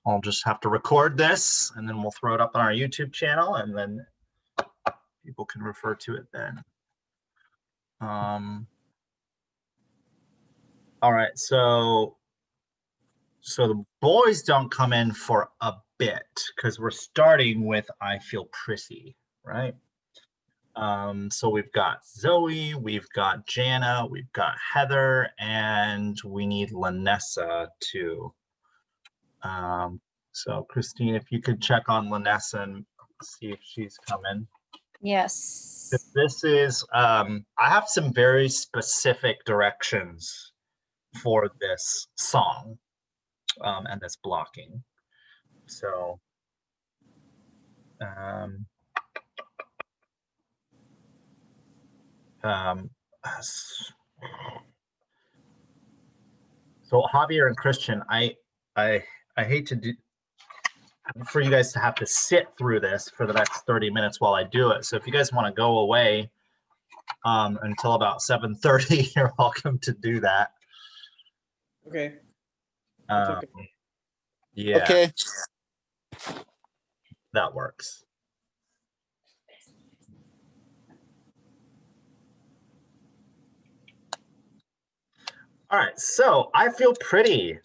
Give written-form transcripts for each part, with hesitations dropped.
I'll just have to record this and then we'll throw it up on our YouTube channel and then people can refer to it then. All right, so the boys don't come in for a bit because we're starting with I Feel Pretty, right? So we've got Zoe, we've got Jana, we've got Heather, and we need Lanessa too. So Christine, if you could check on Lanessa and see if she's coming. Yes. This is, I have some very specific directions for this song and this blocking. So, so Javier and Christian, I hate to do for you guys to have to sit through this for the next 30 minutes while I do it. So if you guys want to go away until about 7:30, you're welcome to do that. Okay. Okay. Yeah. Okay. That works. All right, so I feel pretty.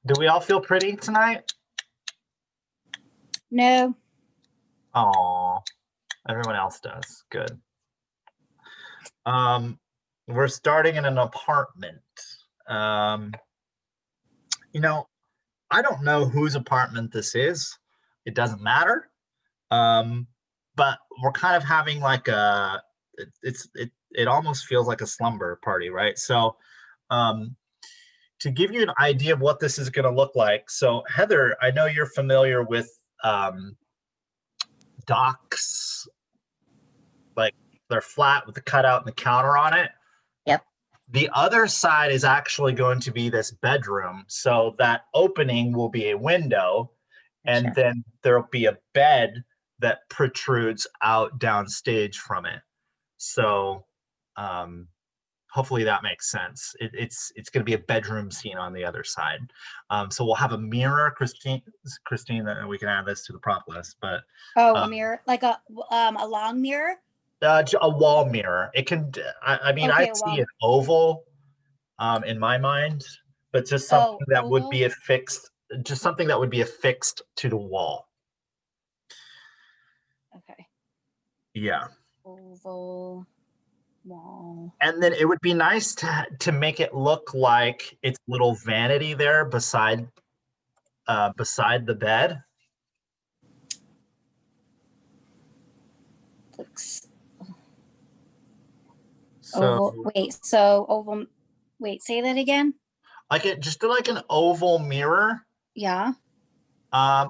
Do we all feel pretty tonight? No. Oh, everyone else does. Good. We're starting in an apartment. You know, I don't know whose apartment this is. It doesn't matter. But we're kind of having like a, it almost feels like a slumber party, right? So to give you an idea of what this is going to look like. So Heather, I know you're familiar with docks, like they're flat with the cutout and the counter on it. Yep. The other side is actually going to be this bedroom. So that opening will be a window, and Sure. then there'll be a bed that protrudes out downstage from it. So hopefully that makes sense. It's going to be a bedroom scene on the other side. So we'll have a mirror, Christine, and we can add this to the prop list. But a mirror, like a long mirror. A wall mirror. It can. I mean, Okay, I see an oval in my mind, but just something that would be affixed. Just something that would be affixed to the wall. Okay. Yeah. Oval wall. And then it would be nice to make it look like it's a little vanity there beside the bed. Looks. So oval. Wait, say that again. Like it, just like an oval mirror. Yeah.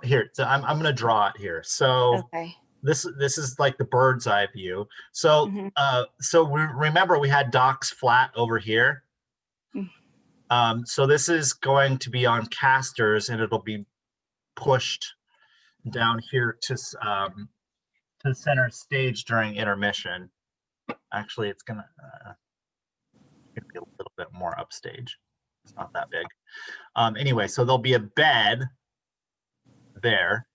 Here, so I'm gonna draw it here. So okay. This is like the bird's eye view. So so remember we had docks flat over here. So this is going to be on casters, and it'll be pushed down here to center stage during intermission. Actually, it's gonna be a little bit more upstage. It's not that big. Anyway, so there'll be a bed there,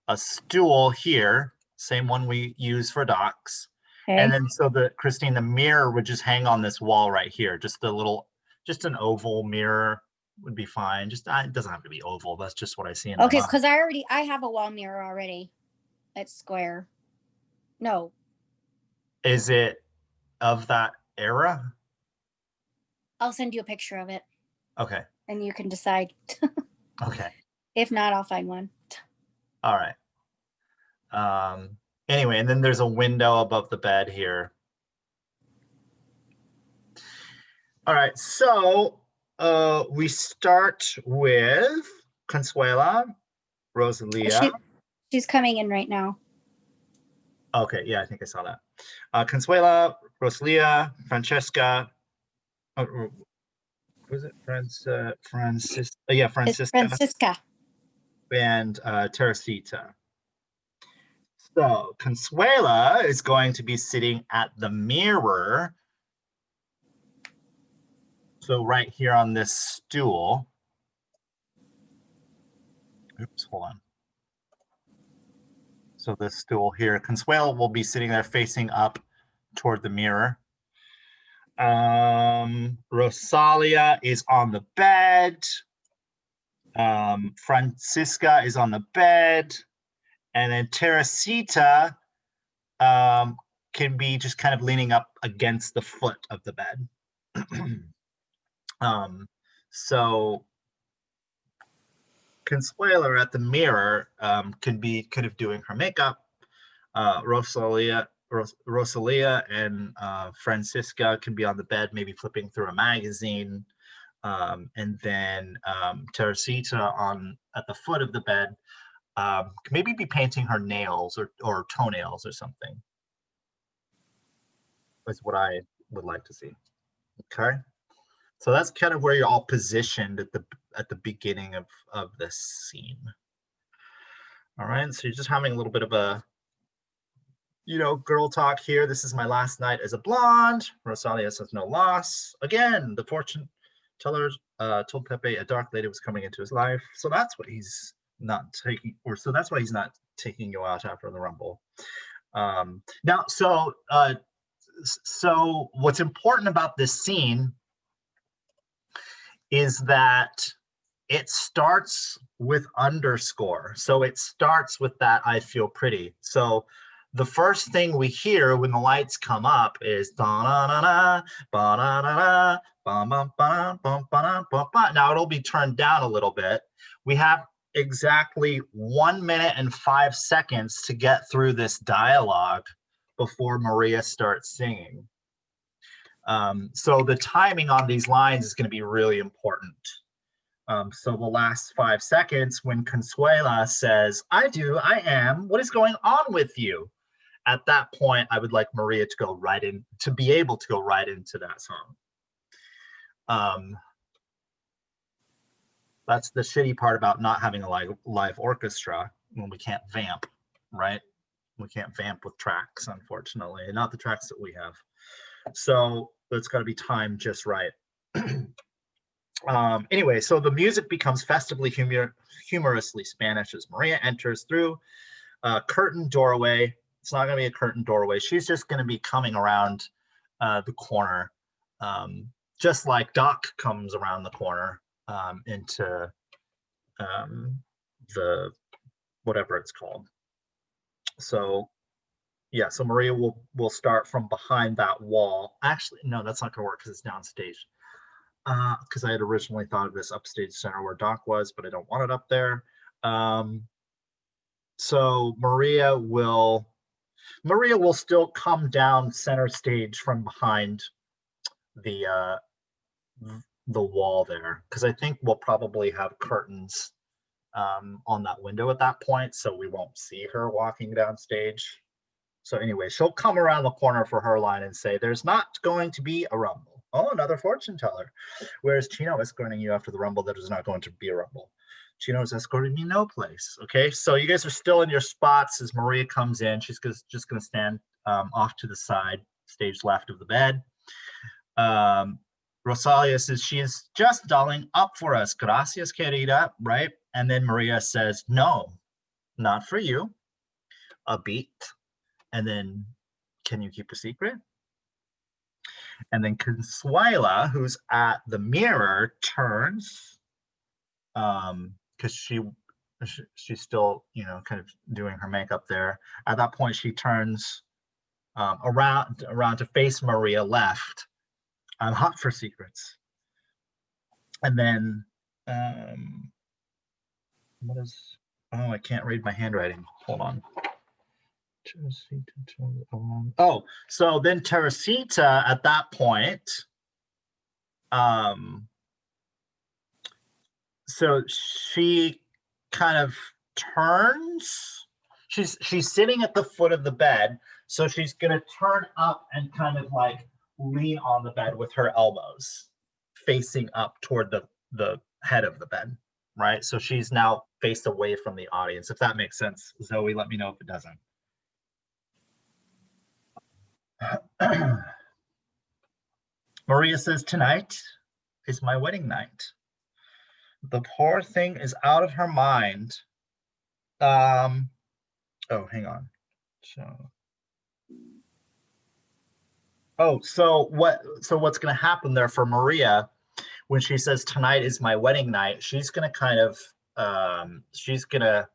a stool here, same one we use for docks. Okay. And then so Christine, the mirror would just hang on this wall right here. Just an oval mirror would be fine. Just it doesn't have to be oval. That's just what I see in my mind. Because I have a wall mirror already. It's square. No. Is it of that era? I'll send you a picture of it. Okay. And you can decide. Okay. If not, I'll find one. All right. Anyway, and then there's a window above the bed here. All right, so we start with Consuela, Rosalia. She's coming in right now. Okay, yeah, I think I saw that. Consuela, Rosalia, Francesca. Was it Francisca? Yeah, Francisca. It's Francisca. And Teresita. So Consuela is going to be sitting at the mirror. So right here on this stool. Oops, hold on. So this stool here, Consuelo will be sitting there facing up toward the mirror. Rosalia is on the bed. Francisca is on the bed. And then Teresita can be just kind of leaning up against the foot of the bed. So Consuelo at the mirror can be kind of doing her makeup. Rosalia and Francisca can be on the bed, maybe flipping through a magazine. And then Teresita at the foot of the bed maybe be painting her nails or toenails or something. Is what I would like to see. Okay. So that's kind of where you're all positioned at the beginning of this scene. All right, so you're just having a little bit of a, girl talk here. This is my last night as a blonde. Rosalia says no loss. Again, the fortune teller told Pepe a dark lady was coming into his life. So that's what he's not taking, so that's why he's not taking you out after the Rumble. Now, so what's important about this scene is that it starts with underscore. So it starts with that I feel pretty. So the first thing we hear when the lights come up is da-na-na-na, ba-na-na-na, ba-ba-ba-ba-ba-ba-ba. Now it'll be turned down a little bit. We have exactly 1 minute and 5 seconds to get through this dialogue before Maria starts singing. So the timing on these lines is going to be really important. So the last 5 seconds when Consuela says, I do, I am, what is going on with you? At that point, I would like Maria to go right in, to be able to go right into that song. That's the shitty part about not having a live orchestra when we can't vamp, right? We can't vamp with tracks, unfortunately, not the tracks that we have. So it's got to be timed just right. Anyway, so the music becomes festively humorously Spanish as Maria enters through a curtain doorway. It's not going to be a curtain doorway. She's just going to be coming around the corner, just like Doc comes around the corner into the whatever it's called. So yeah, so Maria will start from behind that wall. Actually, no, that's not going to work because it's downstage. Because I had originally thought of this upstage center where Doc was, but I don't want it up there. So Maria will still come down center stage from behind the wall there, because I think we'll probably have curtains on that window at that point, so we won't see her walking down stage. So anyway, she'll come around the corner for her line and say, there's not going to be a Rumble. Oh, another fortune teller. Whereas Chino escorting you after the Rumble, that is not going to be a Rumble. Chino is escorting me no place. Okay, so you guys are still in your spots as Maria comes in. She's just going to stand off to the side, stage left of the bed. Rosalia says she is just dolling up for us. Gracias, querida, right? And then Maria says, no, not for you. A beat. And then, can you keep a secret? And then Consuela, who's at the mirror, turns, because she's still, kind of doing her makeup there. At that point, she turns around to face Maria left. I'm hot for secrets. And then, what is? Oh, I can't read my handwriting. Hold on. Oh, so then Teresita at that point, so she kind of turns. She's sitting at the foot of the bed, so she's gonna turn up and kind of like lean on the bed with her elbows facing up toward the head of the bed, right? So she's now faced away from the audience, if that makes sense. Zoe, let me know if it doesn't. Maria says, tonight is my wedding night. The poor thing is out of her mind. Oh, hang on. So, so what's going to happen there for Maria when she says tonight is my wedding night? She's going to kind of, she's gonna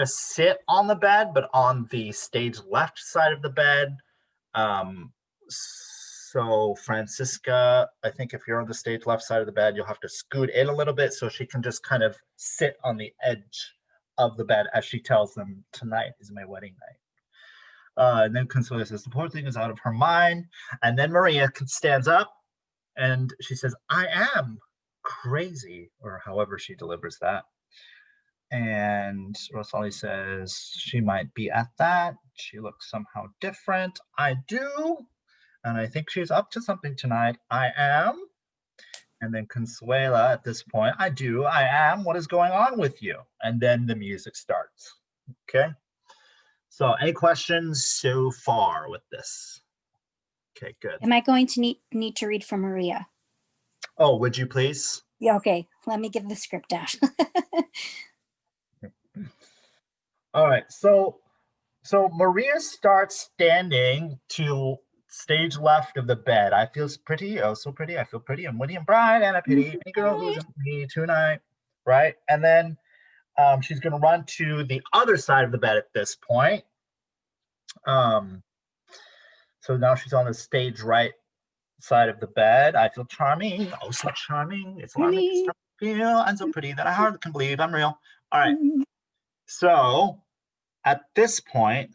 sit on the bed, but on the stage left side of the bed. So Francisca, I think if you're on the stage left side of the bed, you'll have to scoot in a little bit so she can just kind of sit on the edge of the bed as she tells them tonight is my wedding night. And then Consuelo says the poor thing is out of her mind. And then Maria stands up and she says, I am crazy, or however she delivers that. And Rosalie says she might be at that. She looks somehow different. I do. And I think she's up to something tonight. I am. And then Consuela at this point, I do. I am. What is going on with you? And then the music starts. Okay. So any questions so far with this? Okay, good. Am I going to need to read from Maria? Oh, would you please? Yeah, okay. Let me give the script out. All right, so Maria starts standing to stage left of the bed. I feel pretty, oh so pretty. I feel pretty. I'm witty and bright, and I pity any girl who's in me tonight, right? And then she's gonna run to the other side of the bed at this point. So now she's on the stage right side of the bed. I feel charming, oh so charming. It's what makes me feel, and so pretty that I hardly can believe I'm real. All right, so at this point,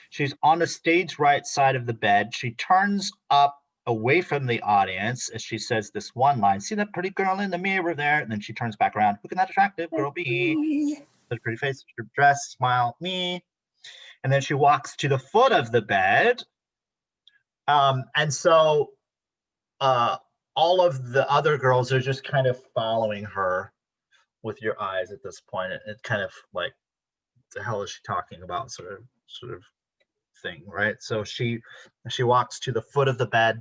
she's on the stage right side of the bed. She turns up away from the audience as she says this one line, see that pretty girl in the mirror there? And then she turns back around, look at that attractive girl be. Such pretty face, such dress, smile, me. And then she walks to the foot of the bed. And so all of the other girls are just kind of following her with your eyes at this point. It kind of like, the hell is she talking about sort of thing, right? So she walks to the foot of the bed,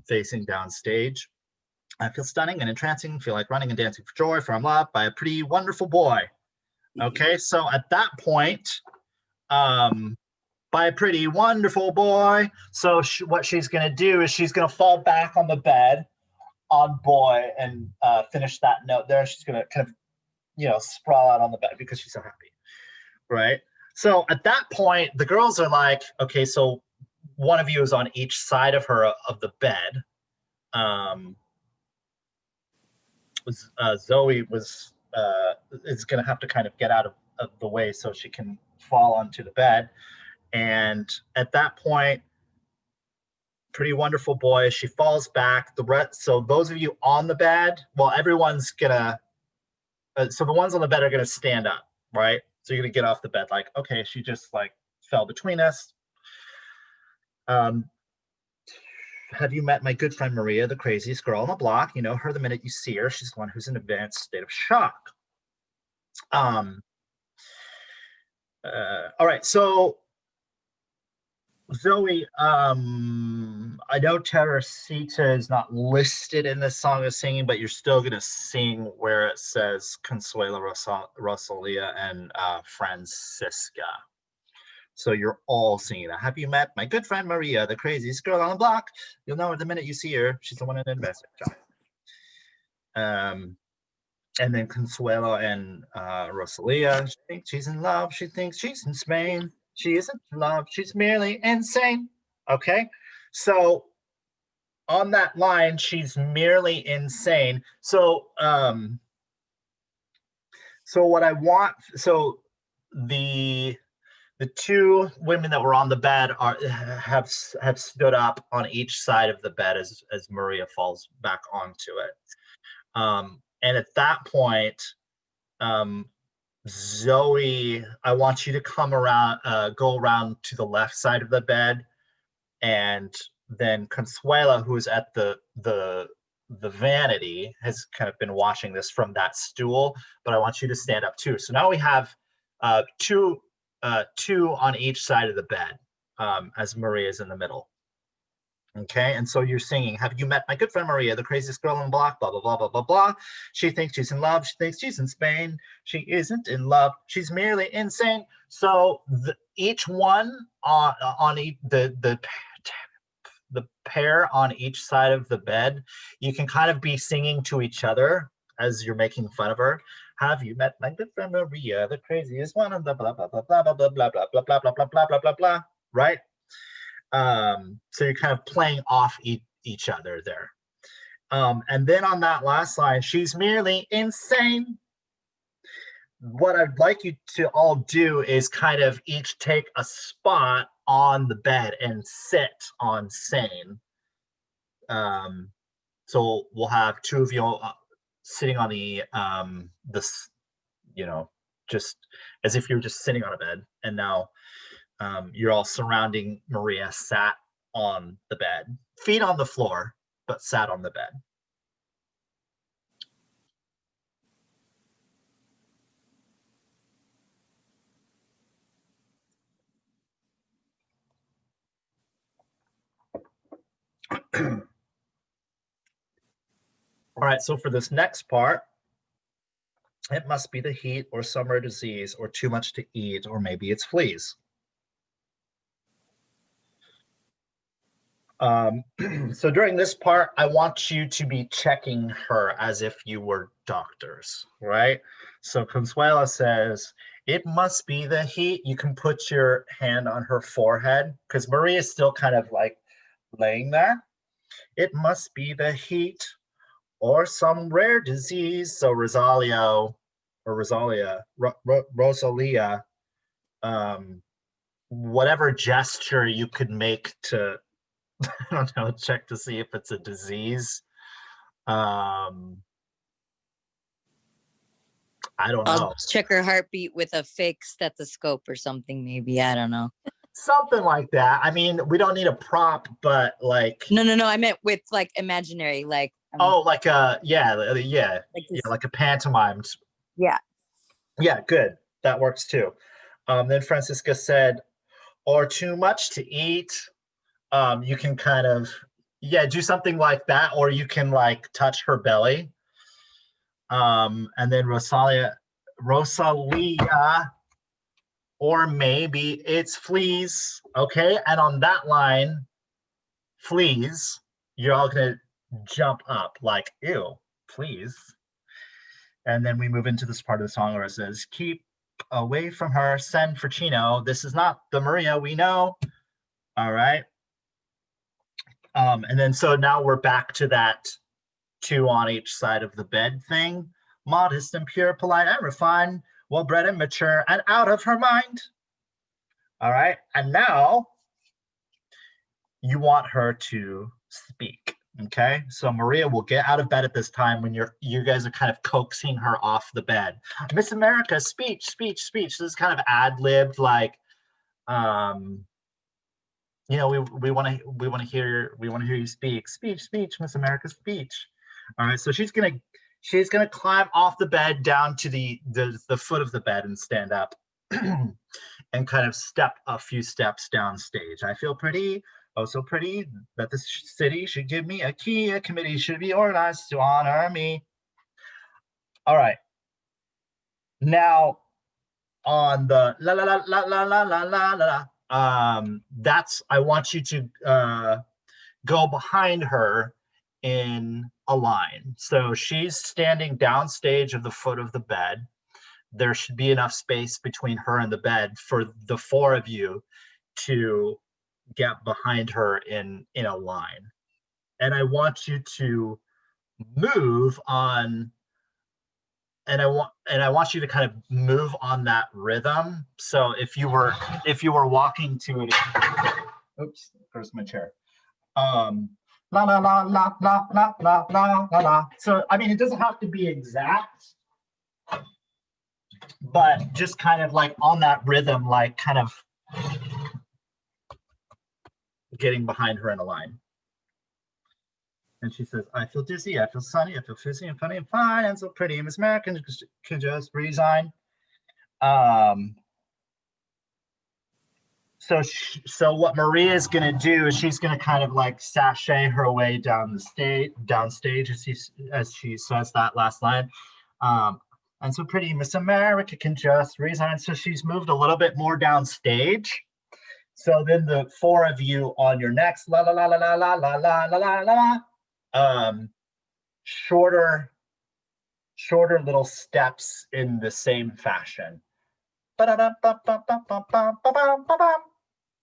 facing downstage. I feel stunning and entrancing, feel like running and dancing for joy, for I'm loved by a pretty wonderful boy. Okay, so at that point, by a pretty wonderful boy, so what she's gonna do is she's gonna fall back on the bed on boy and finish that note there. She's gonna kind of sprawl out on the bed because she's so happy, right? So at that point, the girls are like, okay, so one of you is on each side of her of the bed. Zoe is going to have to kind of get out of the way so she can fall onto the bed. And at that point, pretty wonderful boy, she falls back. So those of you on the bed, well, everyone's gonna. So the ones on the bed are gonna stand up, right? So you're gonna get off the bed like, okay, she just like fell between us. Have you met my good friend Maria, the craziest girl on the block? You know her the minute you see her. She's the one who's in an advanced state of shock. All right, so Zoe, I know Teresita is not listed in this song of singing, but you're still gonna sing where it says Consuelo, Rosalia, and Francisca. So you're all singing that. Have you met my good friend Maria, the craziest girl on the block? You'll know her the minute you see her. She's the one in the investor job. And then Consuelo and Rosalia, she thinks she's in love. She thinks she's in Spain. She isn't in love. She's merely insane. Okay, so on that line, she's merely insane. So, so what I want, so the two women that were on the bed have stood up on each side of the bed as Maria falls back onto it. And at that point, Zoe, I want you to come around, go around to the left side of the bed, and then Consuela, who's at the vanity, has kind of been watching this from that stool, but I want you to stand up too. So now we have two on each side of the bed, as Maria's in the middle. Okay, and so you're singing, have you met my good friend Maria, the craziest girl on the block, blah, blah, blah, blah, blah, blah. She thinks she's in love. She thinks she's in Spain. She isn't in love. She's merely insane. So each one on the pair on each side of the bed, you can kind of be singing to each other as you're making fun of her. Have you met my good friend Maria, the craziest one on the blah, blah, blah, blah, blah, blah, blah, blah, blah, blah, blah, blah, blah, blah, blah, blah, right? So you're kind of playing off each other there. And then on that last line, she's merely insane. What I'd like you to all do is kind of each take a spot on the bed and sit on sane. So we'll have two of you sitting on this, just as if you're just sitting on a bed, and now you're all surrounding Maria, sat on the bed, feet on the floor, but sat on the bed. All right, so for this next part, it must be the heat or summer disease or too much to eat, or maybe it's fleas. So during this part, I want you to be checking her as if you were doctors, right? So Consuela says, it must be the heat. You can put your hand on her forehead because Maria is still kind of like laying there. It must be the heat or some rare disease. So Rosalia, whatever gesture you could make to, I don't know, check to see if it's a disease. I don't know. I'll check her heartbeat with a fake stethoscope or something, maybe. I don't know. Something like that. I mean, we don't need a prop, but like. No. I meant with like imaginary, like. Like a, yeah, like a pantomime. Yeah. Yeah, good. That works too. Then Francisca said, or too much to eat. You can kind of, do something like that, or you can like touch her belly. And then Rosalia, or maybe it's fleas. Okay, and on that line, fleas, you're all gonna jump up like, ew, fleas. And then we move into this part of the song where it says, keep away from her, send for Chino. This is not the Maria we know. All right. And then so now we're back to that two on each side of the bed thing. Modest and pure, polite and refined, well-bred and mature and out of her mind. All right. And now you want her to speak. Okay, so Maria will get out of bed at this time when you guys are kind of coaxing her off the bed. Miss America, speech. This is kind of ad-libbed, like, we want to hear you speak. Speech, Miss America, speech. All right, so she's gonna climb off the bed down to the foot of the bed and stand up, and kind of step a few steps down stage. I feel pretty. Oh, so pretty that the city should give me a key. A committee should be organized to honor me. All right. Now, on the la la la la la la la la la, that's, I want you to go behind her in a line. So she's standing downstage of the foot of the bed. There should be enough space between her and the bed for the four of you to get behind her in a line. And I want you to move on, and I want you to kind of move on that rhythm. So if you were walking to it, oops, there's my chair. La la la la la la la la la la. So I mean, it doesn't have to be exact, but just kind of like on that rhythm, like kind of getting behind her in a line. And she says, I feel dizzy, I feel sunny, I feel fizzy and funny and fine and so pretty. Miss American can just resign. So what Maria is going to do is she's going to kind of like sashay her way down the downstage as she says that last line. And so pretty Miss America can just resign. So she's moved a little bit more downstage. So then the four of you on your next la la la la la la la la la la la shorter little steps in the same fashion.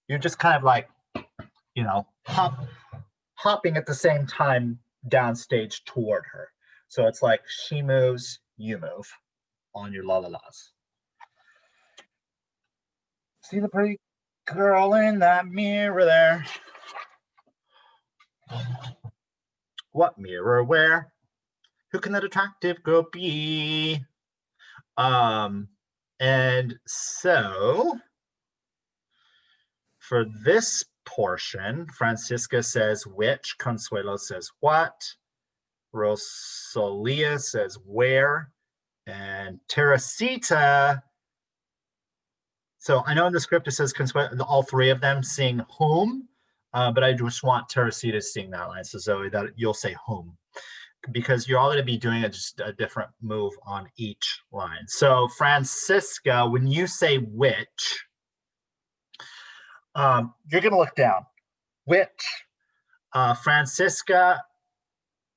You're just kind of like, you know, hopping at the same time downstage toward her. So it's like she moves, you move on your la la las. See the pretty girl in that mirror there? What mirror where? Who can that attractive girl be? And so for this portion, Francisca says which, Consuelo says what, Rosalia says where, and Teresita. So I know in the script it says Consuelo, all three of them sing whom, but I just want Teresita to sing that line. So Zoe, that you'll say whom, because you're all going to be doing just a different move on each line. So Francisca, when you say which, you're going to look down. Which, Francisca,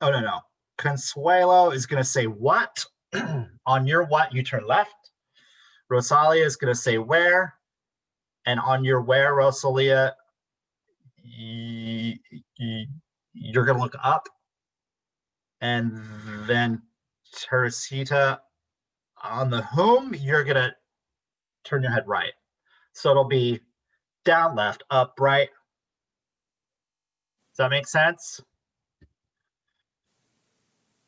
oh no, Consuelo is going to say what. On your what, you turn left. Rosalia is going to say where. And on your where, Rosalia, you're going to look up. And then Teresita, on the whom, you're going to turn your head right. So it'll be down, left, up, right. Does that make sense?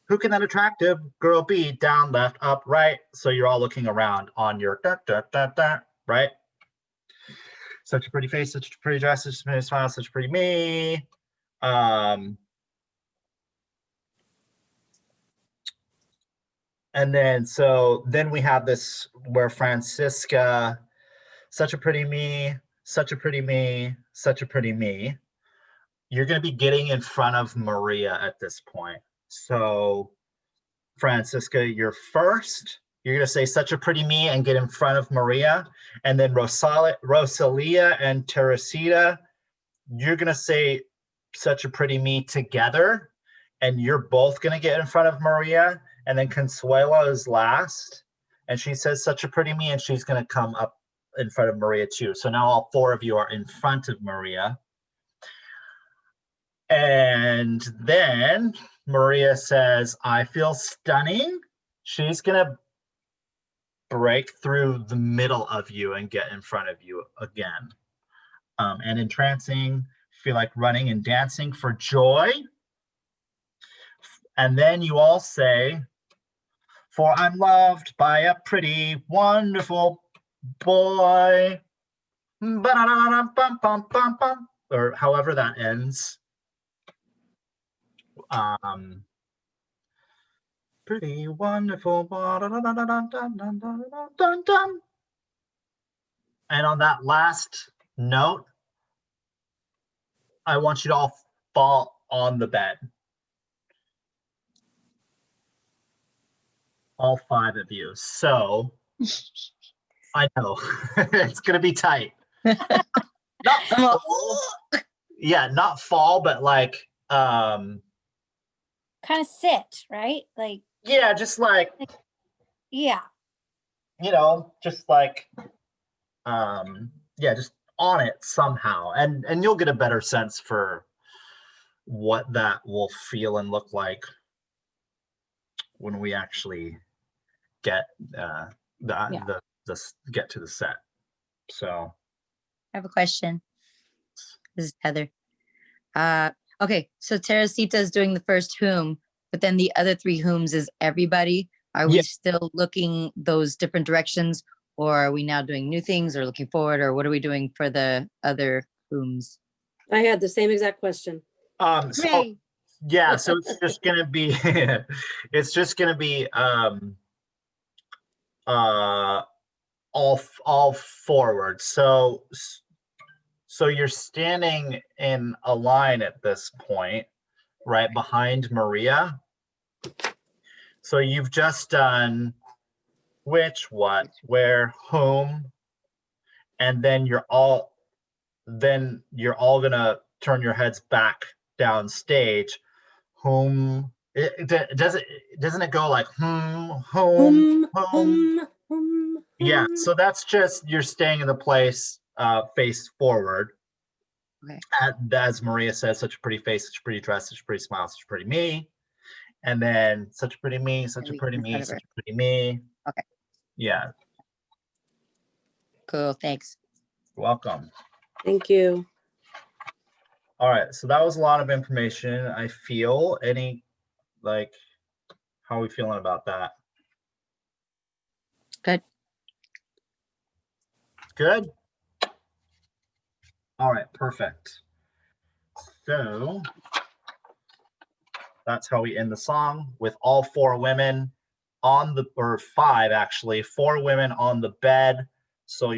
Who can that attractive girl be? Down, left, up, right. So you're all looking around on your right? Such a pretty face, such a pretty dress, such a pretty smile, such a pretty me. And then we have this where Francisca, such a pretty me, such a pretty me, such a pretty me. You're going to be getting in front of Maria at this point. So Francisca, you're first. You're going to say such a pretty me and get in front of Maria. And then Rosalia and Teresita, you're going to say such a pretty me together. And you're both going to get in front of Maria. And then Consuelo is last. And she says such a pretty me, and she's going to come up in front of Maria too. So now all four of you are in front of Maria. And then Maria says, I feel stunning. She's going to break through the middle of you and get in front of you again. And entrancing, feel like running and dancing for joy. And then you all say, for I'm loved by a pretty, wonderful boy. Or however that ends. Pretty wonderful. And on that last note, I want you to all fall on the bed. All five of you. So I know it's gonna be tight. Not fall. Yeah, not fall, but like Kind of sit, right? Like, yeah, just like yeah. Just like yeah, just on it somehow. And you'll get a better sense for what that will feel and look like when we actually get get to the set. So I have a question. This is Heather. Okay, so Teresita is doing the first whom, but then the other three whom's is everybody. Are we still looking those different directions, or are we now doing new things or looking forward, or what are we doing for the other whom's? I had the same exact question. so yeah, so it's just gonna be all forward. So So you're standing in a line at this point, right behind Maria. So you've just done which, what, where, whom, and then you're all gonna turn your heads back down stage. Whom doesn't it go like whom? Yeah, so that's just you're staying in the place face forward. Okay. As Maria says, such a pretty face, such a pretty dress, such a pretty smile, such a pretty me. And then such a pretty me, such a we pretty in front me, of her. such a pretty me. Okay. Yeah, Cool. Thanks. welcome. Thank you. All right, so that was a lot of information. I feel how are we feeling about that? Good. Good. All right, perfect. So that's how we end the song with all 4 women on the, or 5 actually, 4 women on the bed. So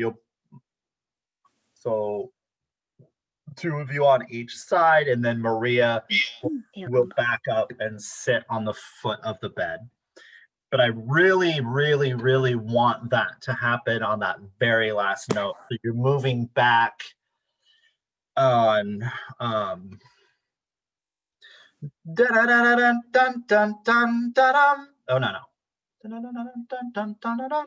2 of you on each side, and then Maria will back up and sit on the foot of the bed. But I really, really, really want that to happen on that very last note. So you're moving back on dun, dun, dun, dun, dun. Oh no. Dun, dun, dun, dun, dun, dun, dun, dun.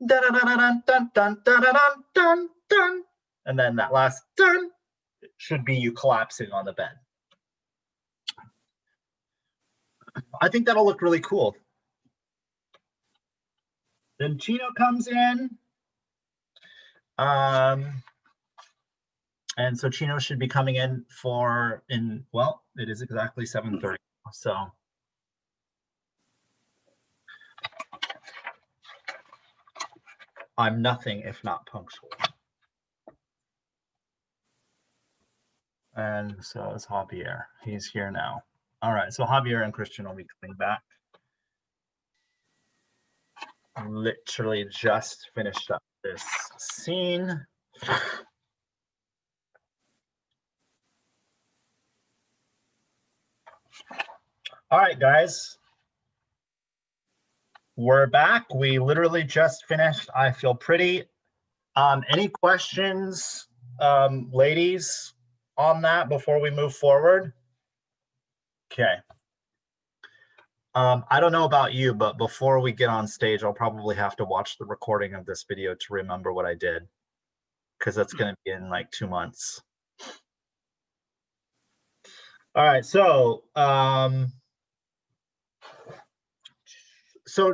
Dun, dun, dun, dun, dun, dun, dun, dun, dun. And then that last dun should be you collapsing on the bed. I think that'll look really cool. Then Chino comes in. And so Chino should be coming in well, it is exactly 7:30. So I'm nothing if not punctual. And so is Javier. He's here now. All right, so Javier and Christian will be coming back. Literally just finished up this scene. All right, guys. We're back. We literally just finished I Feel Pretty. Any questions, ladies, on that before we move forward? Okay. I don't know about you, but before we get on stage, I'll probably have to watch the recording of this video to remember what I did, because that's going to be in like 2 months. All right, so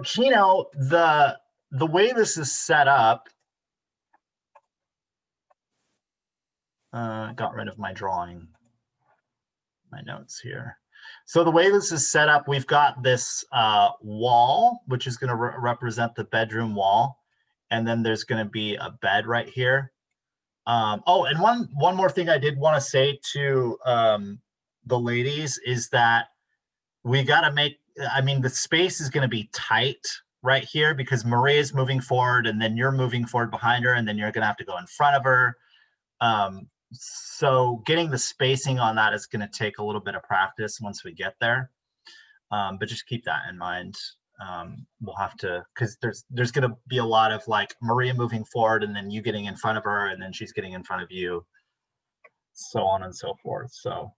Chino, the way this is set up, got rid of my drawing, my notes here. So the way this is set up, we've got this wall, which is going to represent the bedroom wall. And then there's going to be a bed right here. Oh, and one more thing I did want to say to the ladies is that we got to make, I mean, the space is going to be tight right here because Maria's moving forward and then you're moving forward behind her and then you're going to have to go in front of her. So getting the spacing on that is going to take a little bit of practice once we get there. But just keep that in mind. We'll have to, because there's going to be a lot of like Maria moving forward and then you getting in front of her and then she's getting in front of you, so on and so forth. So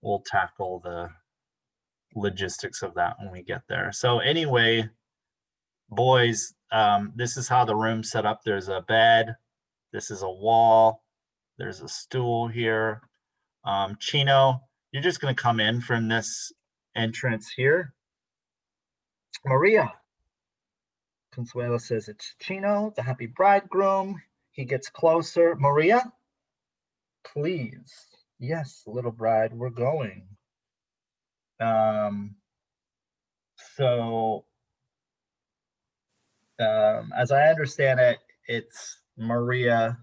we'll tackle the logistics of that when we get there. So anyway, boys, this is how the room's set up. There's a bed, this is a wall, there's a stool here. Chino, you're just going to come in from this entrance here. Maria. Consuelo says it's Chino, the happy bridegroom. He gets closer. Maria, please. Yes, little bride, we're going. So as I understand it, it's Maria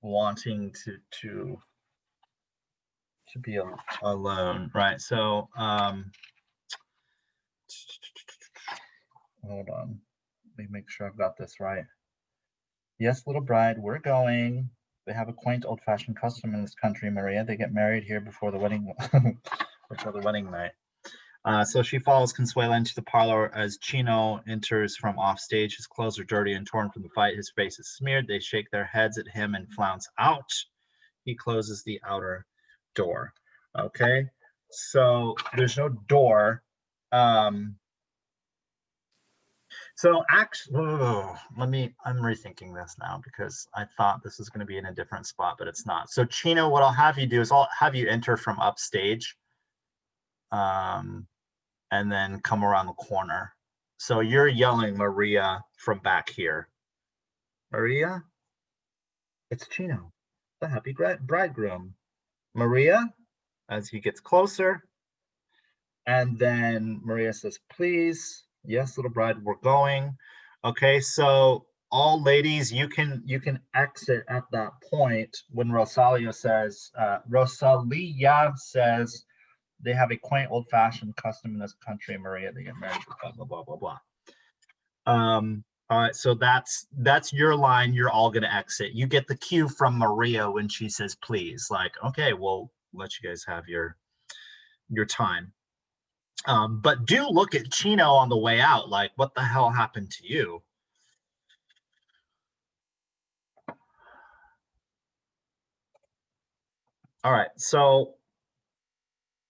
wanting to be alone, right? So hold on, let me make sure I've got this right. Yes, little bride, we're going. They have a quaint old-fashioned custom in this country, Maria. They get married here before the wedding before the wedding night. So she follows Consuela into the parlor as Chino enters from offstage. His clothes are dirty and torn from the fight. His face is smeared. They shake their heads at him and flounce out. He closes the outer door. Okay, so there's no door. So actually, I'm rethinking this now because I thought this was going to be in a different spot, but it's not. So Chino, what I'll have you do is I'll have you enter from upstage. And then come around the corner. So you're yelling Maria from back here. Maria? It's Chino, the happy bridegroom. Maria, as he gets closer. And then Maria says, please. Yes, little bride, we're going. Okay, so all ladies, you can exit at that point when Rosalia says, they have a quaint old-fashioned custom in this country, Maria. They get married, blah, blah, blah, blah, blah. All right, so that's your line. You're all going to exit. You get the cue from Maria when she says, please. Like, okay, we'll let you guys have your time. But do look at Chino on the way out. Like, what the hell happened to you? All right, so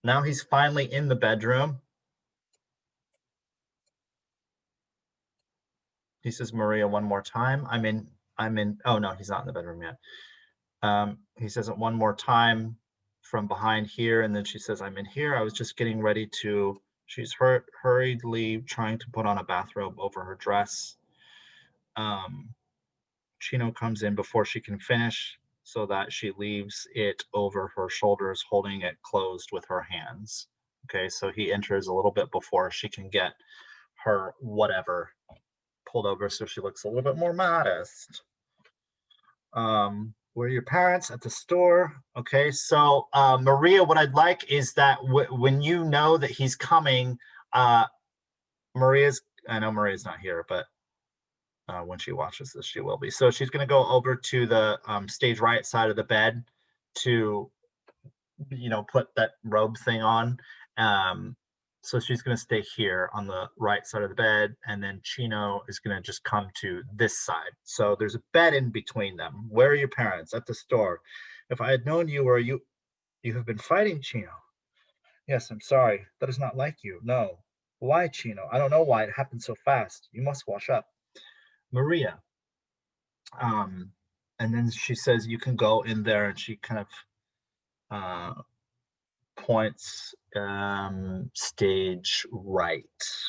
now he's finally in the bedroom. He says, Maria, one more time. I'm in. Oh, no, he's not in the bedroom yet. He says it one more time from behind here. And then she says, I'm in here. I was just getting ready to. She's hurriedly trying to put on a bathrobe over her dress. Chino comes in before she can finish so that she leaves it over her shoulders, holding it closed with her hands. Okay, so he enters a little bit before she can get her whatever pulled over, so she looks a little bit more modest. Where are your parents? At the store. Okay, so Maria, what I'd like is that when you know that he's coming, I know Maria's not here, but when she watches this, she will be. So she's going to go over to the stage right side of the bed to, put that robe thing on. So she's going to stay here on the right side of the bed, and then Chino is going to just come to this side. So there's a bed in between them. Where are your parents? At the store. If I had known you were you have been fighting, Chino. Yes, I'm sorry. That is not like you. No. Why, Chino? I don't know why it happened so fast. You must wash up. Maria. And then she says, you can go in there, and she kind of points stage right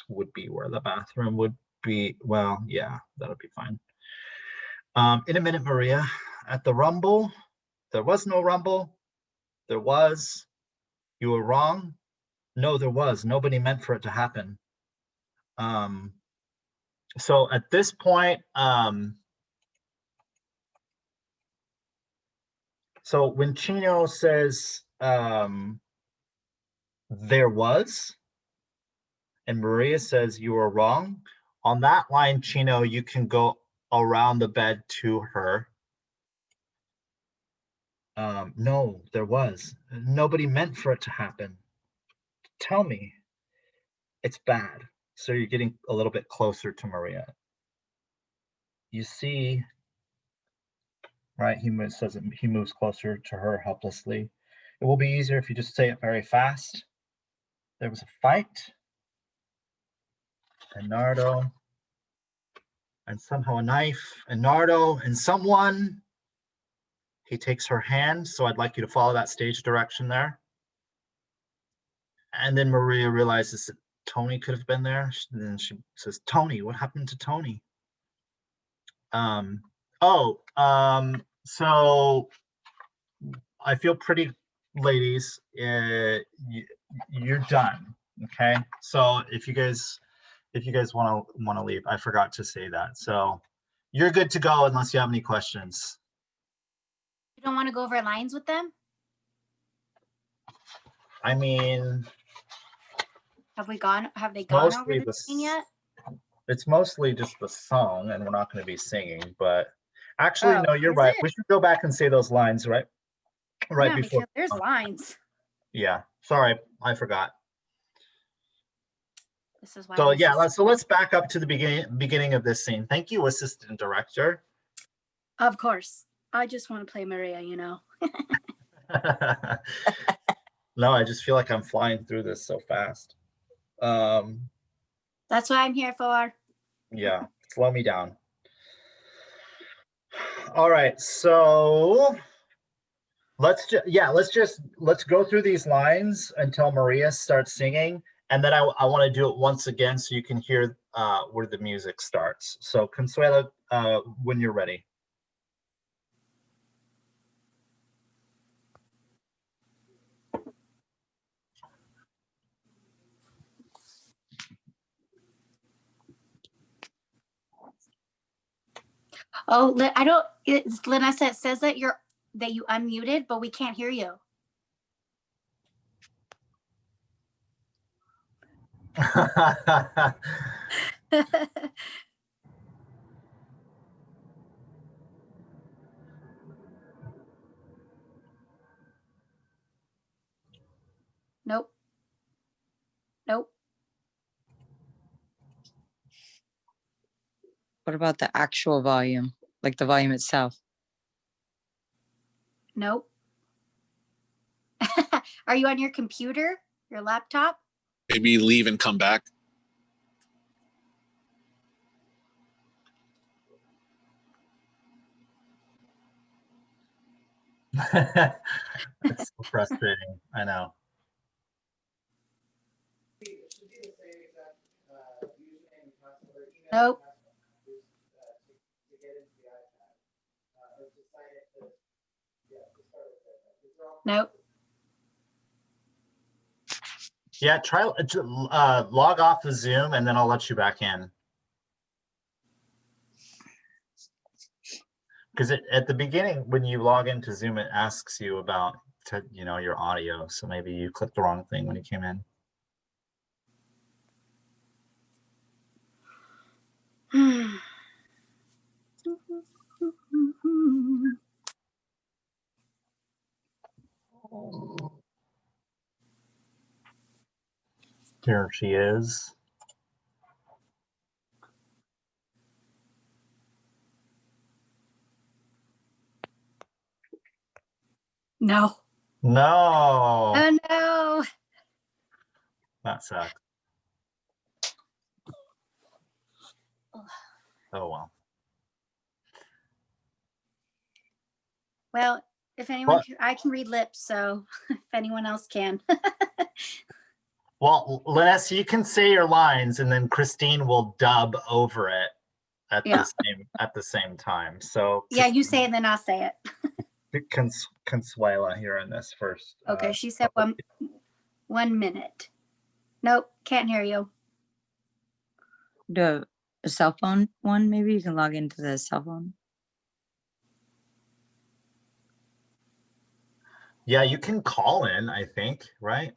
would be where the bathroom would be. Well, yeah, that'll be fine. In a minute, Maria. At the rumble, there was no rumble. There was. You were wrong. No, there was. Nobody meant for it to happen. So at this point, so when Chino says there was, and Maria says you were wrong, on that line, Chino, you can go around the bed to her. No, there was. Nobody meant for it to happen. Tell me. It's bad. So you're getting a little bit closer to Maria. You see, right? He moves closer to her helplessly. It will be easier if you just say it very fast. There was a fight. And Nardo. And somehow a knife. And Nardo and someone. He takes her hand. So I'd like you to follow that stage direction there. And then Maria realizes that Tony could have been there. And then she says, Tony, what happened to Tony? So I feel pretty, ladies, you're done. Okay. So if you guys want to leave, I forgot to say that. So you're good to go unless you have any questions. You don't want to go over lines with them? I mean, Have they gone over the scene yet? It's mostly just the song, and we're not going to be singing, but Actually, Oh, no, you're is right. it? We should go back and say those lines right Yeah, before. because there's lines. Yeah, sorry, I forgot. This is why. So I'm yeah, assistant. let's back up to the beginning of this scene. Thank you, assistant director. Of course. I just want to play Maria, you know. No, I just feel like I'm flying through this so fast. That's what I'm here for. Yeah, slow me down. All right, so let's go through these lines until Maria starts singing, and then I want to do it once again so you can hear where the music starts. So Consuelo, when you're ready. Oh, I don't. It's Linessa. It says that you unmuted, but we can't hear you. Nope. Nope. What about the actual volume, like the volume itself? Nope. Are you on your computer? Your laptop? Maybe leave and come back. It's so frustrating. I know. Nope. Nope. Yeah, try log off the Zoom and then I'll let you back in. Because at the beginning, when you log into Zoom, it asks you about your audio. So maybe you clicked the wrong thing when you came in. Here she is. No. No, Oh no. that sucks. Oh well. Well, if anyone, What? I can read lips, so if anyone else can. Well, Linessa, you can say your lines, and then Christine will dub over it at Yeah. the same time. So Yeah, you say it, then I'll say it. Consuela here in this first. Okay, she said 1 minute. Nope, can't hear you. The cell phone one, maybe you can log into the cell phone. Yeah, you can call in, I think, right?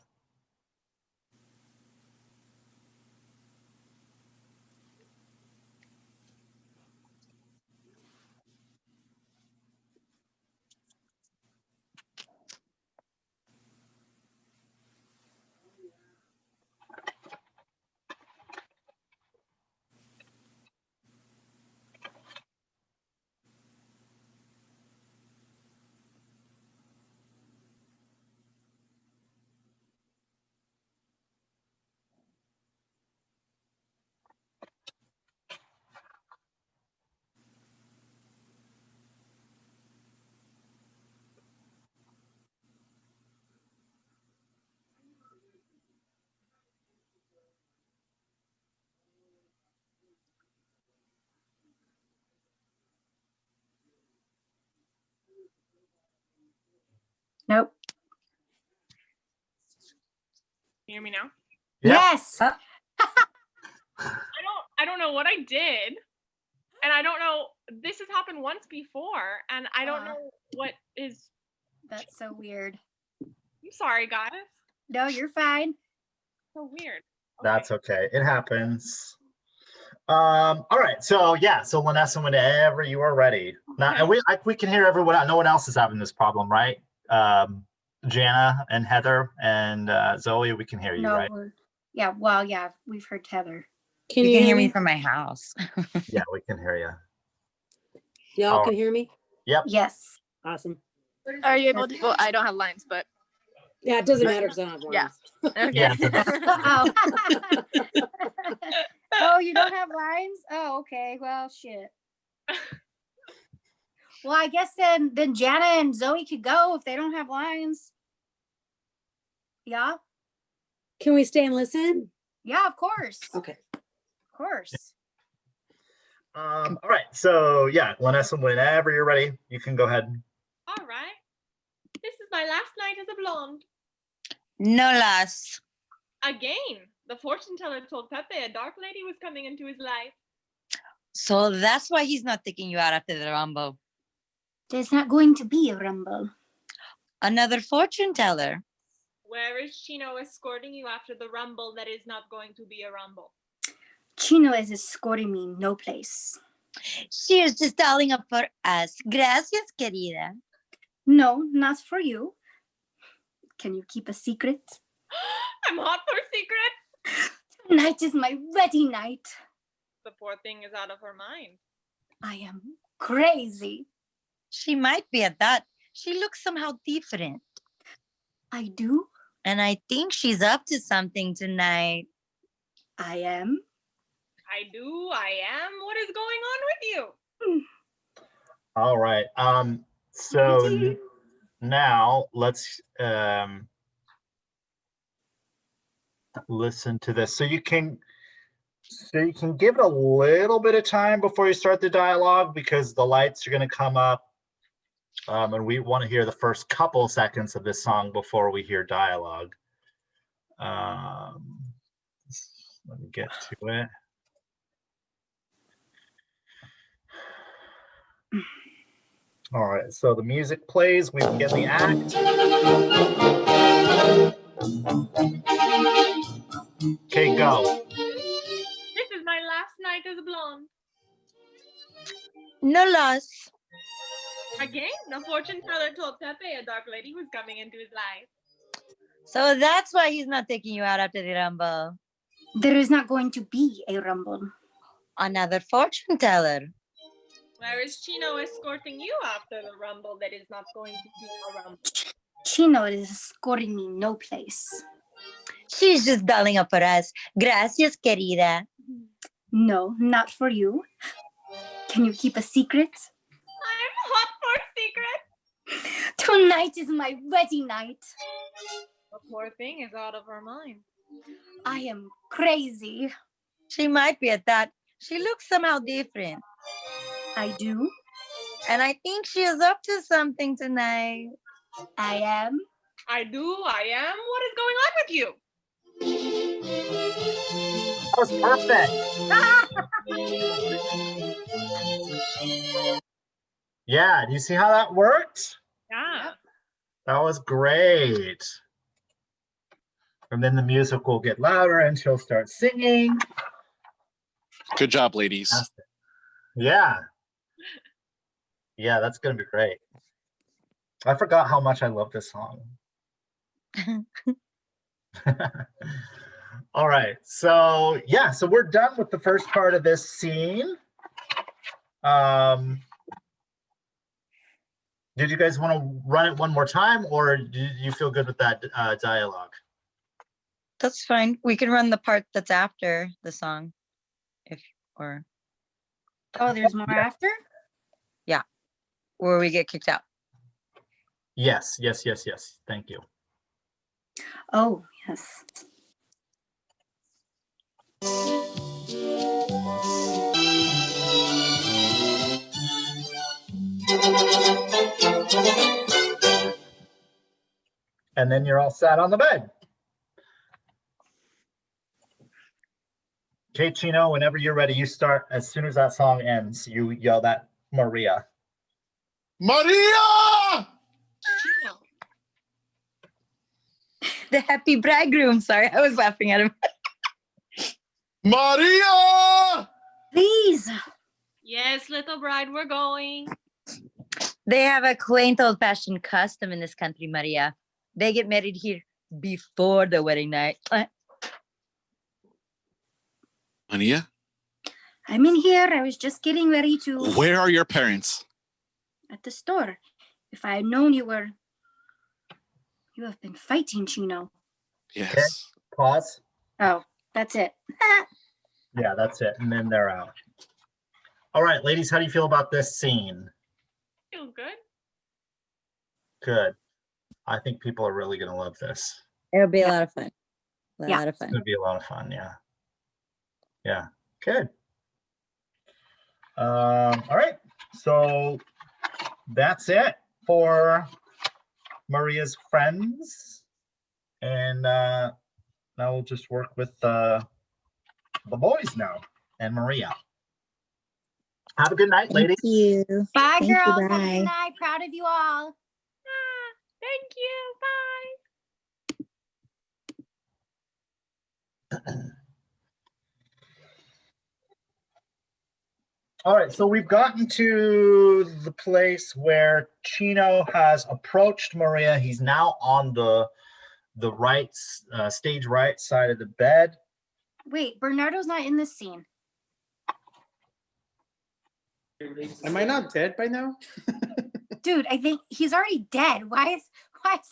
Nope. You hear me now? Yeah. Yes. I don't know what I did. And I don't know, this has happened once before, and I don't know what is. That's so weird. I'm sorry, guys. No, you're fine. So weird. Okay. That's okay. It happens. All right. So yeah. So Lanessa, whenever you are ready. Now, and we can hear everyone out. No one else is having this problem, right? Jana and Heather and Zoe, we can hear you, No, right? yeah, well, yeah, we've heard Heather. Can You you can hear hear me me? from my house. Yeah, we can hear you. Y'all Oh. can hear me? Yes. Awesome. Are you able to? Well, I don't have lines, but Yeah, it doesn't matter because I don't have Yeah. lines. Yeah. Oh. Oh, you don't have lines? Oh, okay. Well, shit. Well, I guess then Jana and Zoe could go if they don't have lines. Yeah. Can we stay and listen? Yeah, of course. Okay. Of course. All right. So yeah, Lanessa, whenever you're ready, you can go ahead. All right. This is my last night as a blonde. No loss. Again, the fortune teller told Pepe a dark lady was coming into his life. So that's why he's not taking you out after the rumble. There's not going to be a rumble. Another fortune teller. Where is Chino escorting you after the rumble that is not going to be a rumble? Chino is escorting me no place. She is just dialing up for us. Gracias, querida. No, not for you. Can you keep a secret? I'm hot for secrets. Tonight is my wedding night. The poor thing is out of her mind. I am crazy. She might be at that. She looks somehow different. I do. And I think she's up to something tonight. I am. I do. I am. What is going on with you? All right. So now let's listen to this. So you can give it a little bit of time before you start the dialogue because the lights are going to come up. And we want to hear the first couple seconds of this song before we hear dialogue. Let me get to it. All right, so the music plays, we begin the act. Okay, go. This is my last night as a blonde. No loss. Again, the fortune teller told Pepe a dark lady was coming into his life. So that's why he's not taking you out after the rumble. There is not going to be a rumble. Another fortune teller. Where is Chino escorting you after the rumble that is not going to be a rumble? Chino is escorting me no place. She's just dialing up for us. Gracias, querida. No, not for you. Can you keep a secret? I'm hot for secrets. Tonight is my wedding night. The poor thing is out of her mind. I am crazy. She might be at that. She looks somehow different. I do. And I think she is up to something tonight. I am. I do. I am. What is going on with you? That was perfect. Yeah, do you see how that worked? Yeah. That was great. And then the music will get louder and she'll start singing. Good job, ladies. Yeah. Yeah, that's going to be great. I forgot how much I love this song. All right. So, yeah, so we're done with the first part of this scene. Did you guys want to run it one more time or do you feel good with that dialogue? That's fine. We can run the part that's after the song. Oh, there's more after? Where we get kicked out. Yes. Thank you. Oh, yes. And then you're all sat on the bed. Okay, Chino, whenever you're ready, you start. As soon as that song ends, you yell that Maria. Maria! Chino. The happy bridegroom. Sorry, I was laughing at him. Maria! Yes, little bride, we're going. They have a quaint old-fashioned custom in this country, Maria. They get married here before the wedding night. Ania, I'm in here. I was just getting ready to where are your parents? at the store. If I had known you have been fighting, Chino. Yes. Pause. Oh, that's it. Yeah, that's it. And then they're out. All right, ladies, how do you feel about this scene? Feel good. Good. I think people are really going to love this. It'll be a lot of fun. A Yeah. lot of It's fun. going to be a lot of fun. Yeah. Yeah. Good. All right. So that's it for Maria's friends. And now we'll just work with the boys now and Maria. Have a good night, Thank ladies. you. Bye, Thank you, girls. Have a bye. good night. Proud of you all. Ah, thank you. Bye. All right, so we've gotten to the place where Chino has approached Maria. He's now on the right stage right side of the bed. Wait, Bernardo's not in this scene. Am I not dead by now? Dude, I think he's already dead. Why is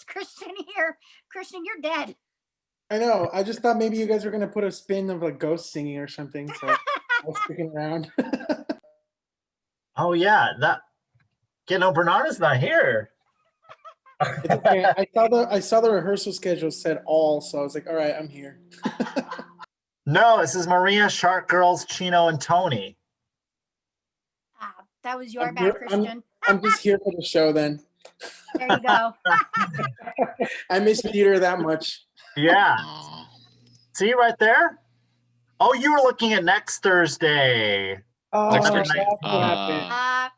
Christian here? Christian, you're dead. I know. I just thought maybe you guys were gonna put a spin of like ghost singing or something. So I was sticking around. Oh yeah, Bernardo's not here. It's okay. I saw the rehearsal schedule said all, so I was like, all right, I'm here. No, this is Maria, Shark Girls, Chino, and Tony. Ah, that was your I'm bad, here- Christian. I'm just here for the show then. There you go. I miss Peter that much. Yeah, Aw. see right there. Oh, you were looking at next Thursday. Oh, Next that's Thursday. what happened. Uh,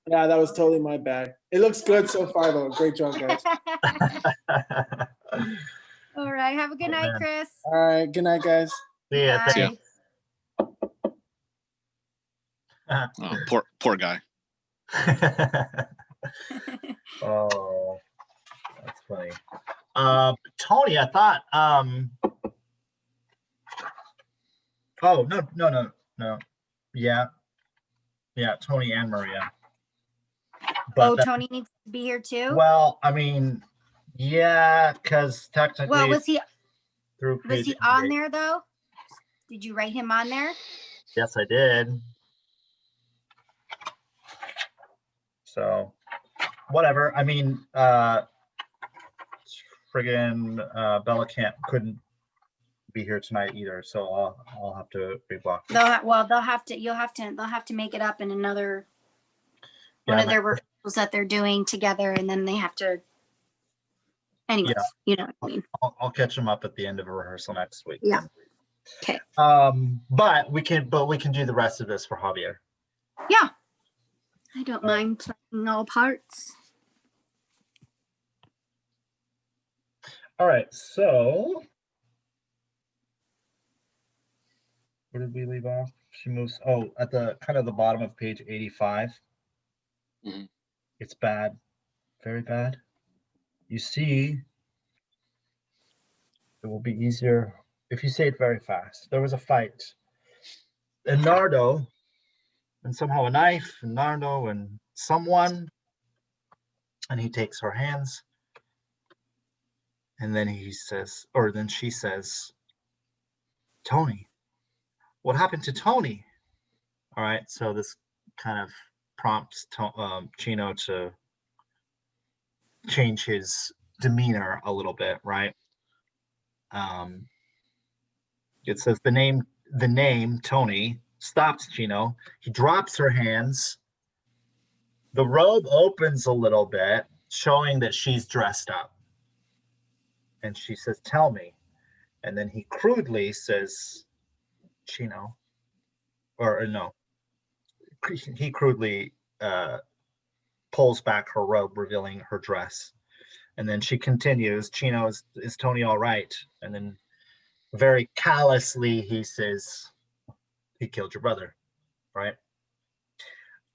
Yeah, that was totally my bad. It looks good so far though. Great job, guys. all right. Have a good night, man. Chris. All right, good night, guys. See ya. Bye. See ya. Thanks. Oh, poor guy. Oh, that's funny. Tony, I thought. Oh no. Yeah, Tony and Maria. Oh, that- Tony needs to be here too. Well, I mean, yeah, because technically, Well, was he through page on 88. there though? Did you write him on there? Yes, I did. So, whatever. I mean, friggin' Bella couldn't be here tonight either, so I'll have to reblock. They'll have to make it up in another one Yeah, of their rehearsals that they're doing together, and then they have to. Anyways, you know what I mean. I'll catch them up at the end of a rehearsal next week. Yeah. then. Okay. But we can do the rest of this for Javier. Yeah. I don't mind playing all parts. All right, so where did we leave off? She moves. Oh, at the kind of the bottom of page 85. Mhm. It's bad, very bad. You see, it will be easier if you say it very fast. There was a fight, and Nardo, and somehow a knife, and Nardo, and someone, and he takes her hands. And then then she says, Tony, what happened to Tony? All right, so this kind of prompts Chino to change his demeanor a little bit, right? It says the name Tony stops Chino. He drops her hands. The robe opens a little bit, showing that she's dressed up. And she says, tell me. And then he crudely says, Chino, or no, he crudely pulls back her robe, revealing her dress. And then she continues, Chino, is Tony all right? And then very callously he says, he killed your brother. right?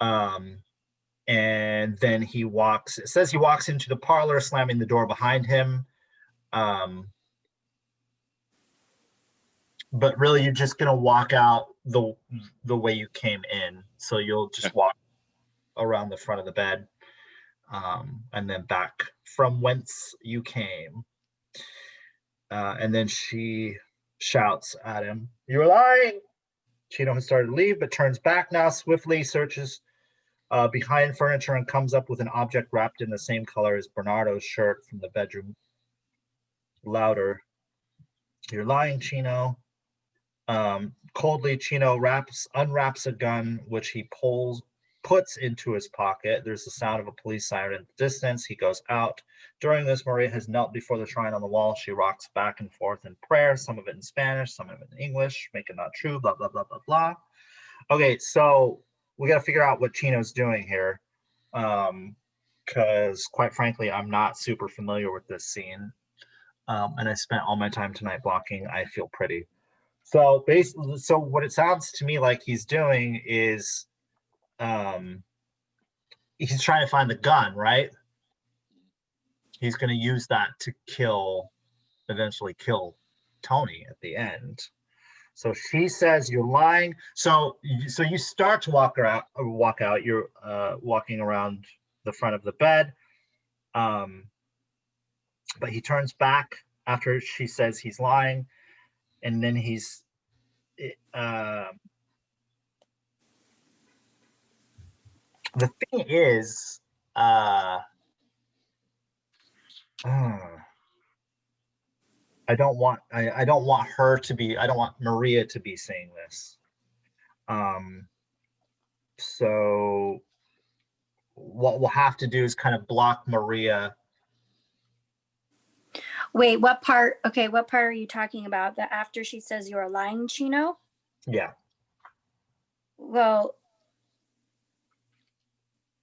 And then he walks, it says he walks into the parlor, slamming the door behind him. But really you're just gonna walk out the way you came in. So you'll just walk around the front of the bed, and then back from whence you came. And then she shouts at him, "You're lying!" Chino has started to leave, but turns back now, swiftly searches behind furniture and comes up with an object wrapped in the same color as Bernardo's shirt from the bedroom. Louder, "You're lying, Chino." Coldly, Chino unwraps a gun, which he puts into his pocket. There's the sound of a police siren in the distance. He goes out. During this, Maria has knelt before the shrine on the wall. She rocks back and forth in prayer, some of it in Spanish, some of it in English, make it not true, blah, blah, blah, blah, blah. Okay, so we got to figure out what Chino's doing here. Because quite frankly, I'm not super familiar with this scene. And I spent all my time tonight blocking I Feel Pretty. So basically, so what it sounds to me like he's doing is he's trying to find the gun, right? He's going to use that to eventually kill Tony at the end. So she says, "You're lying." So you start to walk out. You're walking around the front of the bed, but he turns back after she says he's lying, and then he's the thing is, I don't want her to be. I don't want Maria to be saying this. So what we'll have to do is kind of block Maria. Wait, what part? Okay, what part are you talking about? That after she says you're lying, Chino? Yeah. Well,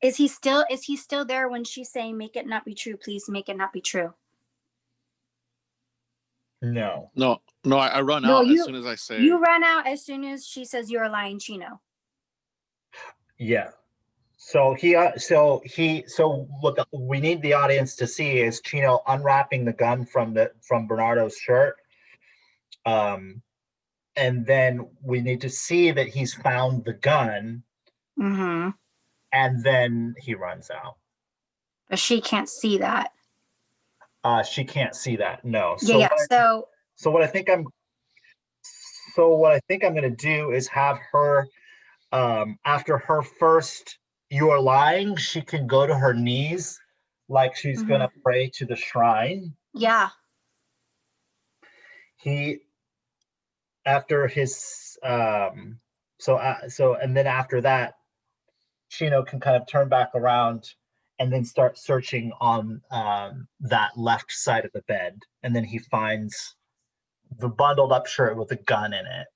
is he still there when she's saying make it not be true, please make it not be true? No. No, I run No, out you- as soon as I say. You run out as soon as she says you're lying, Chino. Yeah. So what we need the audience to see is Chino unwrapping the gun from Bernardo's shirt. And then we need to see that he's found the gun. Mm-hmm. And then he runs out. But she can't see that. She can't see that. No. Yeah. So what I think I'm going to do is have her, after her first "You are lying," she can go to her knees like she's going to pray to the shrine. Yeah. After his, and then after that, Chino can kind of turn back around and then start searching on that left side of the bed. And then he finds the bundled up shirt with a gun in it,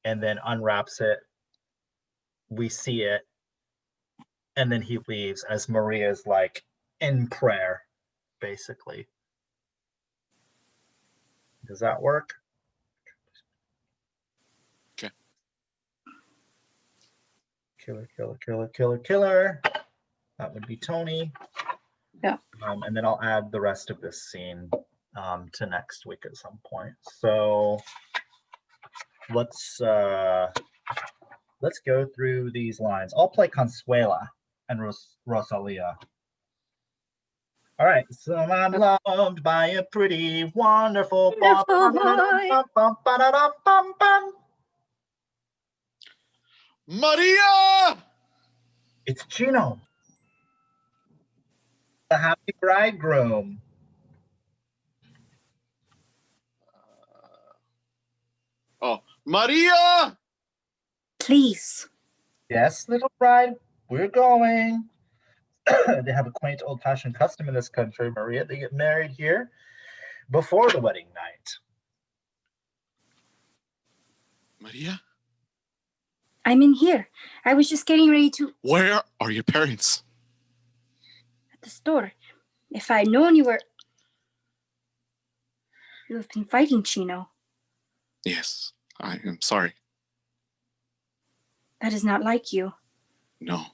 and then unwraps it. We see it. And then he leaves as Maria's like in prayer, basically. Does that work? Okay. Killer. That would be Tony. Yeah. And then I'll add the rest of this scene to next week at some point. So let's go through these lines. I'll play Consuela and Rosalia. All right. So I'm loved by a pretty wonderful Maria! It's Chino, the happy bridegroom. Oh, Maria! Please. Yes, little bride, we're going. They have a quaint old-fashioned custom in this country, Maria. They get married here before the wedding night. Maria? I'm in here. I was just getting ready to Where are your parents? at the store. If I'd known you have been fighting, Chino. Yes, I am sorry. That is not like you. No,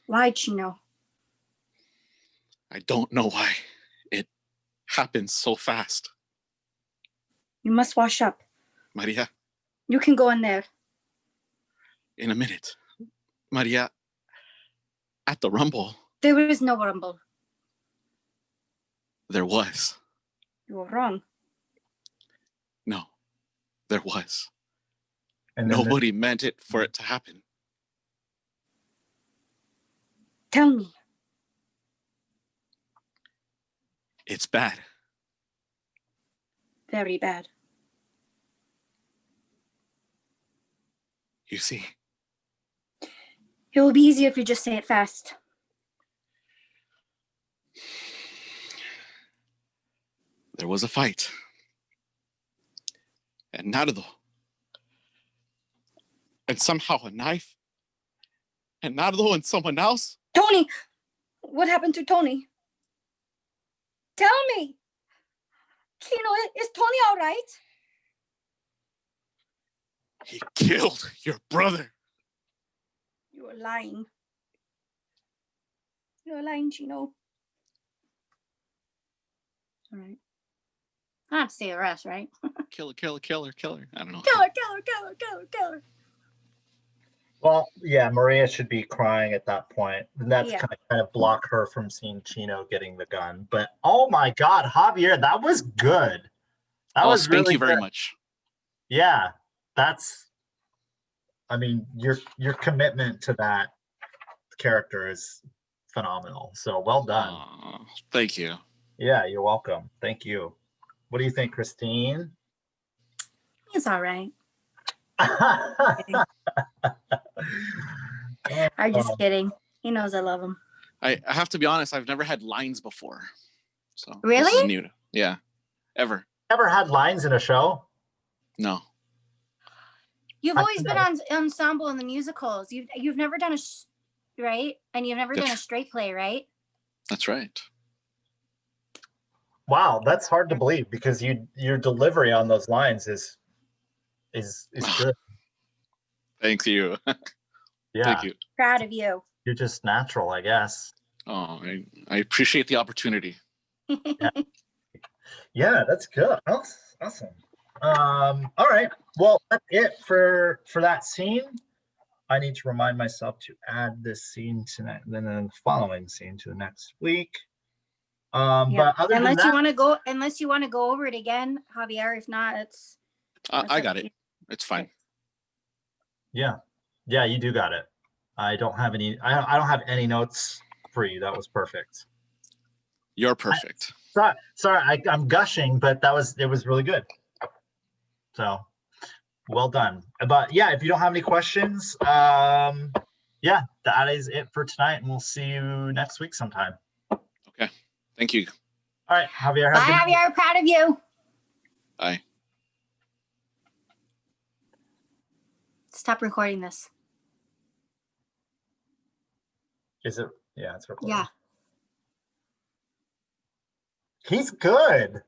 Why, Chino? I don't know why. It happened so fast. You must wash up. Maria, You can go in there. in a minute. Maria, at the Rumble, There is no rumble. there was. You were wrong. No, there was. And then Nobody meant it for it to happen. Tell me. It's bad. Very bad. You see, It will be easier if you just say it fast. there was a fight. And Nardo. And somehow a knife. And Nardo and someone else. Tony! What happened to Tony? Tell me! Chino, is Tony all right? He killed your brother. You are lying. You are lying, Chino. All right. I don't have to say the rest, right? Killer, killer, killer, killer. I don't know. Killer, killer, killer, killer, killer. well, yeah, Maria should be crying at that point. And that's Yeah. kind of block her from seeing Chino getting the gun. But oh my God, Javier, that was good. That Oh, was thank really you very good. much. Yeah, I mean, your commitment to that character is phenomenal. So well done. Aw, thank you. Yeah, you're welcome. Thank you. What do you think, Christine? He's all right. I'm just kidding. He knows I love him. I have to be honest, I've never had lines before. So this Really? is new. Yeah. Ever. Ever had lines in a show? No. You've I always been know. on ensemble in the musicals. You've never done right, and you've never done a That's- straight play, right? That's right. Wow, that's hard to believe because your delivery on those lines is good. Thank you. Yeah, Thank you. Proud of you. you're just natural, I guess. Oh, I appreciate the opportunity. Yeah, that's good. Awesome. All right. Well, that's it for that scene. I need to remind myself to add this scene tonight, then the following scene to the next week. Yeah. But other than Unless you that, want to go over it again, Javier. If not, it's that's I up got to it. you. It's fine. yeah, you do got it. I don't have any. I don't have any notes for you. That was perfect. You're perfect. Sorry, I'm gushing, but it was really good. So, well done. But yeah, if you don't have any questions, yeah, that is it for tonight, and we'll see you next week sometime. Okay. Thank you. All right, Javier. Bye, Have a good night. Javier. Proud of you. Bye. Stop recording this. Is it? Yeah, it's recording. Yeah. He's good.